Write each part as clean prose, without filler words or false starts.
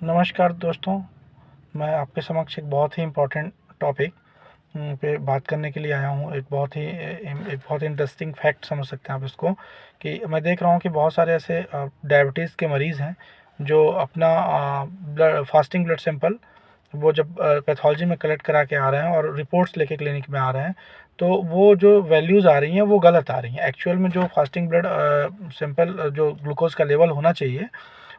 नमस्कार दोस्तों, मैं आपके समक्ष एक बहुत ही इम्पोर्टेंट टॉपिक पे बात करने के लिए आया हूँ। एक बहुत ही इंटरेस्टिंग फैक्ट समझ सकते हैं आप इसको, कि मैं देख रहा हूँ कि बहुत सारे ऐसे डायबिटीज़ के मरीज़ हैं जो अपना फास्टिंग ब्लड सैंपल वो जब पैथोलॉजी में कलेक्ट करा के आ रहे हैं और रिपोर्ट्स लेके क्लिनिक में आ रहे हैं, तो वो जो वैल्यूज़ आ रही हैं वो गलत आ रही हैं। एक्चुअल में जो फास्टिंग ब्लड सैंपल जो ग्लूकोज़ का लेवल होना चाहिए,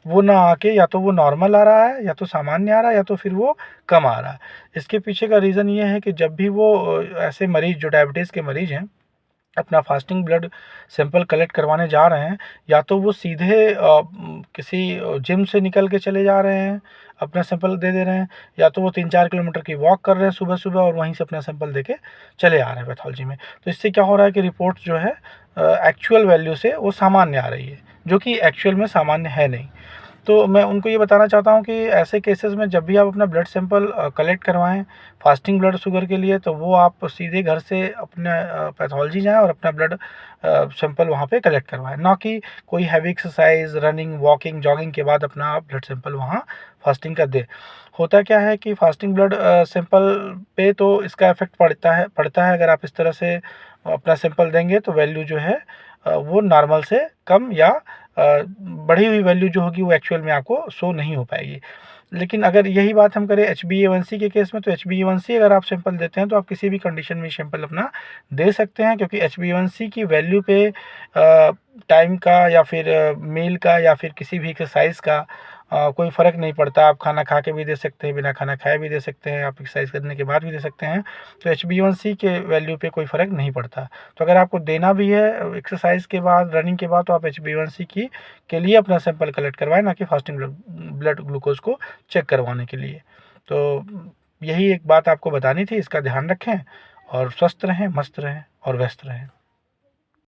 वो ना आके या तो वो नॉर्मल आ रहा है, या तो सामान्य आ रहा है, या तो फिर वो कम आ रहा है। इसके पीछे का रीज़न ये है कि जब भी वो ऐसे मरीज़ जो डायबिटीज़ के मरीज़ हैं, अपना फास्टिंग ब्लड सैंपल कलेक्ट करवाने जा रहे हैं, या तो वो सीधे किसी जिम से निकल के चले जा रहे हैं, अपना सैंपल दे दे रहे हैं, या तो वो 3-4 किलोमीटर की वॉक कर रहे हैं सुबह-सुबह और वहीं से अपना सैंपल देके चले आ रहे हैं पैथोलॉजी में। तो इससे क्या हो रहा है कि रिपोर्ट जो है एक्चुअल वैल्यू से वो सामान्य आ रही है, जो कि एक्चुअल में सामान्य है नहीं। तो मैं उनको ये बताना चाहता हूँ कि ऐसे केसेस में जब भी आप अपना ब्लड सैंपल कलेक्ट करवाएँ फास्टिंग ब्लड शुगर के लिए, तो वो आप सीधे घर से अपने पैथोलॉजी जाएँ और अपना ब्लड सैंपल वहाँ पे कलेक्ट करवाएँ, ना कि कोई heavy exercise, running, walking, jogging के बाद अपना ब्लड सैंपल वहाँ फास्टिंग का दें। होता क्या है कि फास्टिंग ब्लड सैंपल पे तो इसका इफ़ेक्ट पड़ता है अगर आप इस तरह से अपना सैंपल देंगे, तो वैल्यू जो है वो नॉर्मल से कम या बढ़ी हुई वैल्यू जो होगी वो एक्चुअल में आपको शो नहीं हो पाएगी। लेकिन अगर यही बात हम करें HbA1c के केस में, तो HbA1c अगर आप सैंपल देते हैं तो आप किसी भी कंडीशन में सैंपल अपना दे सकते हैं, क्योंकि HbA1c की वैल्यू पे टाइम का या फिर मील का या फिर किसी भी एक्सरसाइज का कोई फ़र्क नहीं पड़ता। आप खाना खा के भी दे सकते हैं, बिना खाना खाए भी दे सकते हैं, आप एक्सरसाइज करने के बाद भी दे सकते हैं। तो HbA1c के वैल्यू पे कोई फ़र्क नहीं पड़ता। तो अगर आपको देना भी है एक्सरसाइज के बाद, रनिंग के बाद, तो आप HbA1c के लिए अपना सैंपल कलेक्ट करवाएँ, ना कि फास्टिंग ब्लड ग्लूकोज़ को चेक करवाने के लिए। तो यही एक बात आपको बतानी थी, इसका ध्यान रखें और स्वस्थ रहें, मस्त रहें और व्यस्त रहें।